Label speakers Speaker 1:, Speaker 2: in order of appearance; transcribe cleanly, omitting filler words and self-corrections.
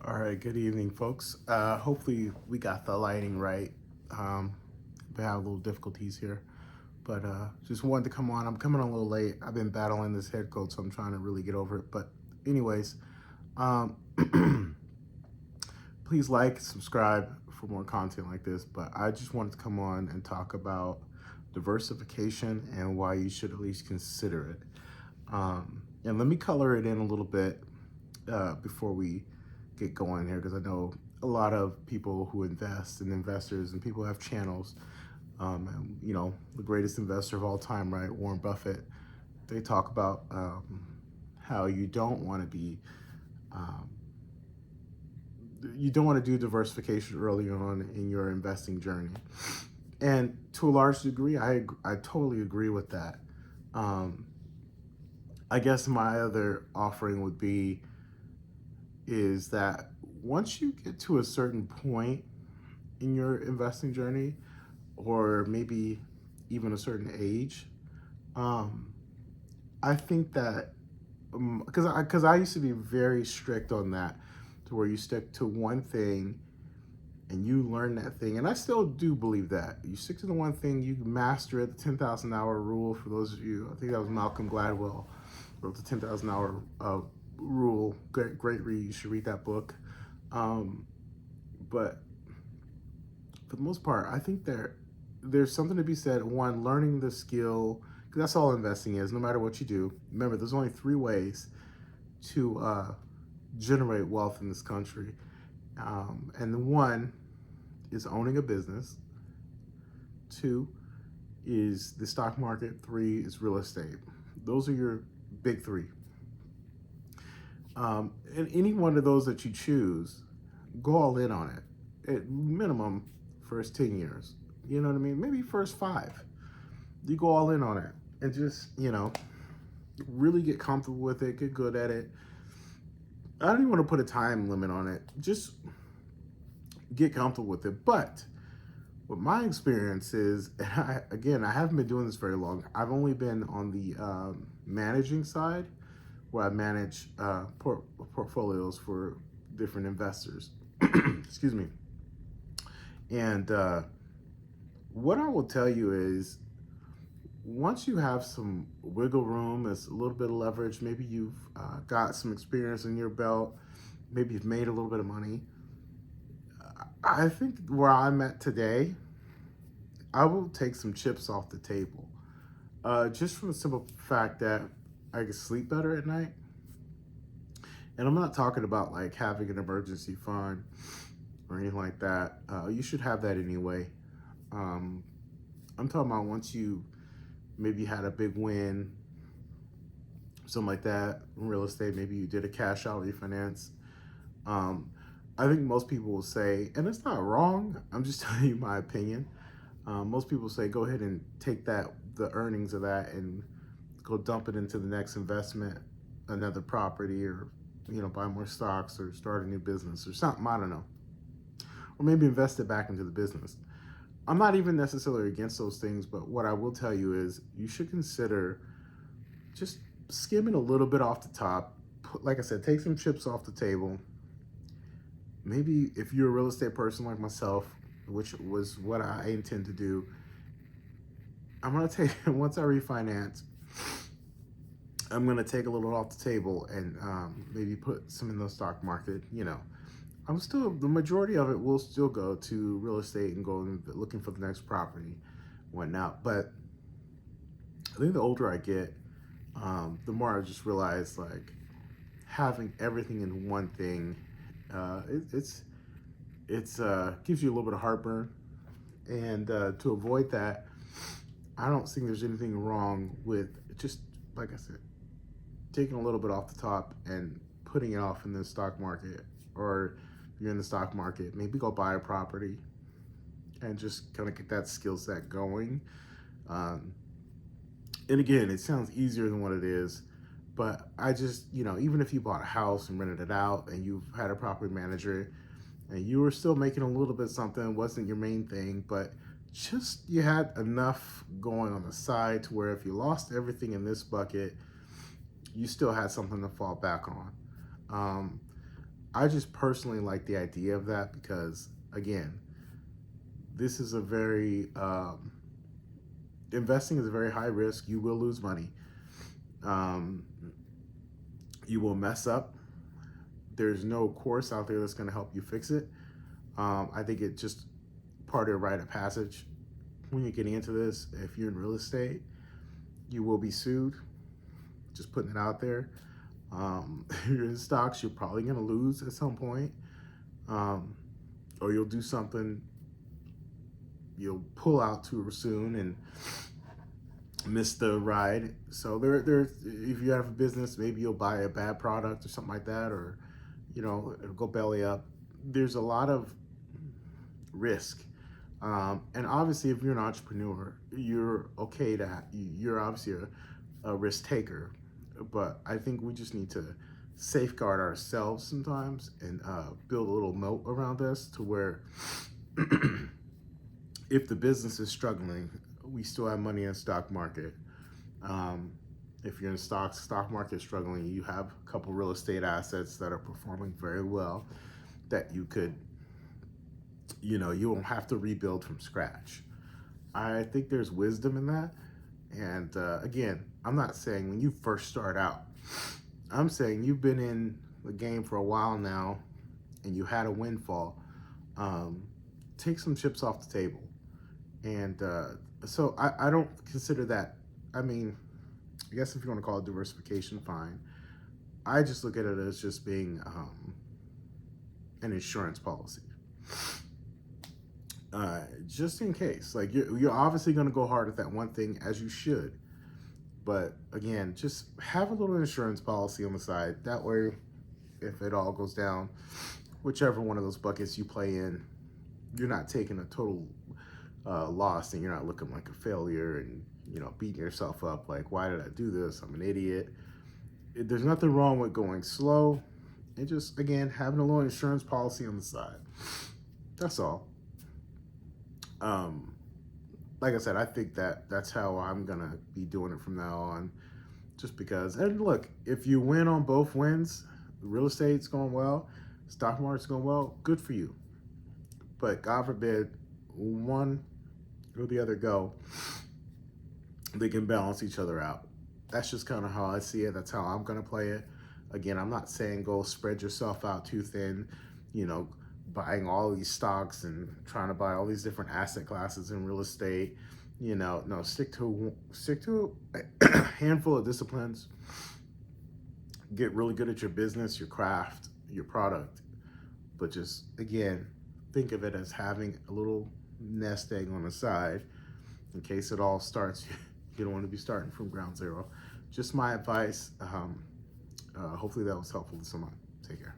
Speaker 1: All right, good evening, folks. Hopefully, we got the lighting right. We have a little difficulties here, but just wanted to come on. I'm coming on a little late. I've been battling this head cold, so I'm trying to really get over it. But, anyways, um, please like, subscribe for more content like this. But I just wanted to come on and talk about diversification and why you should at least consider it. And let me color it in a little bit before we get going here, because I know a lot of people who invest and investors and people who have channels. And, the greatest investor of all time, right, Warren Buffett. They talk about how um, you don't want to do diversification early on in your investing journey. And to a large degree, I totally agree with that. Um, I guess my other offering would be is that once you get to a certain point in your investing journey, or maybe even a certain age, um, I think that because I used to be very strict on that, to where you stick to one thing and you learn that thing, and I still do believe that you stick to the one thing, you master it. The 10,000 hour rule. For those of you, I think that was Malcolm Gladwell wrote the 10,000 hour rule. Great read. You should read that book. Um, but for the most part, I think there's something to be said. One, learning the skill, because that's all investing is. No matter what you do, remember there's only three ways to generate wealth in this country, and the one is owning a business. Two is the stock market. Three is real estate. Those are your big three. And any one of those that you choose, go all in on it. At minimum, first 10 years. You know what I mean? Maybe first five. You go all in on it and just, really get comfortable with it, get good at it. I don't even want to put a time limit on it. Just get comfortable with it. But what my experience is, again, I haven't been doing this very long. I've only been on the managing side, where I manage portfolios for different investors. Excuse me. And what I will tell you is, once you have some wiggle room, it's a little bit of leverage, maybe you've got some experience in your belt, maybe you've made a little bit of money. I think where I'm at today, I will take some chips off the table. Just from the simple fact that I can sleep better at night. And I'm not talking about like having an emergency fund or anything like that. You should have that anyway. Um, I'm talking about once you maybe had a big win, something like that in real estate. Maybe you did a cash out refinance. Um, I think most people will say, and it's not wrong, I'm just telling you my opinion. Most people say go ahead and take the earnings of that, and go dump it into the next investment, another property, or buy more stocks or start a new business or something. I don't know, or maybe invest it back into the business. I'm not even necessarily against those things, but what I will tell you is you should consider just skimming a little bit off the top. Like I said, take some chips off the table. Maybe if you're a real estate person like myself, which was what I intend to do, I'm gonna take once I refinance, I'm gonna take a little off the table and maybe put some in the stock market. I'm still, the majority of it will still go to real estate and go looking for the next property, whatnot. But I think the older I get, the more I just realize, like, having everything in one thing, it's gives you a little bit of heartburn. And to avoid that, I don't think there's anything wrong with just, like I said, taking a little bit off the top and putting it off in the stock market. Or if you're in the stock market, maybe go buy a property and just kind of get that skill set going. Um, and again, it sounds easier than what it is, but I just, even if you bought a house and rented it out and you've had a property manager and you were still making a little bit something, wasn't your main thing, but just you had enough going on the side to where if you lost everything in this bucket, you still had something to fall back on. Um, I just personally like the idea of that because, again, this is a very investing is a very high risk. You will lose money. Um, you will mess up. There's no course out there that's going to help you fix it. I think it's just part of the rite of passage. When you're getting into this, if you're in real estate, you will be sued. Just putting it out there. You're in stocks, you're probably going to lose at some point. Um, or you'll do something, you'll pull out too soon and miss the ride. So if you have a business, maybe you'll buy a bad product or something like that, or it'll go belly up. There's a lot of risk, and obviously, if you're an entrepreneur, you're okay to you're obviously a risk taker. But I think we just need to safeguard ourselves sometimes and build a little moat around us to where if the business is struggling, we still have money in the stock market. If you're in stock market struggling, you have a couple real estate assets that are performing very well that you could, you won't have to rebuild from scratch. I think there's wisdom in that. And again, I'm not saying when you first start out, I'm saying you've been in the game for a while now and you had a windfall. Take some chips off the table. And so I don't consider that, I mean, I guess if you want to call it diversification, fine. I just look at it as just being an insurance policy. Just in case, like you're obviously going to go hard at that one thing, as you should. But again, just have a little insurance policy on the side. That way, if it all goes down, whichever one of those buckets you play in, you're not taking a total loss and you're not looking like a failure and beating yourself up like, why did I do this? I'm an idiot. There's nothing wrong with going slow and just, again, having a little insurance policy on the side. That's all. Like I said, I think that's how I'm gonna be doing it from now on, just because. And look, if you win on both wins, real estate's going well, stock market's going well, good for you. But God forbid one or the other go, they can balance each other out. That's just kind of how I see it. That's how I'm gonna play it. Again, I'm not saying go spread yourself out too thin, buying all these stocks and trying to buy all these different asset classes in real estate. No, stick to a handful of disciplines. Get really good at your business, your craft, your product. But just, again, think of it as having a little nest egg on the side in case it all starts. You don't want to be starting from ground zero. Just my advice. Hopefully that was helpful to someone. Take care.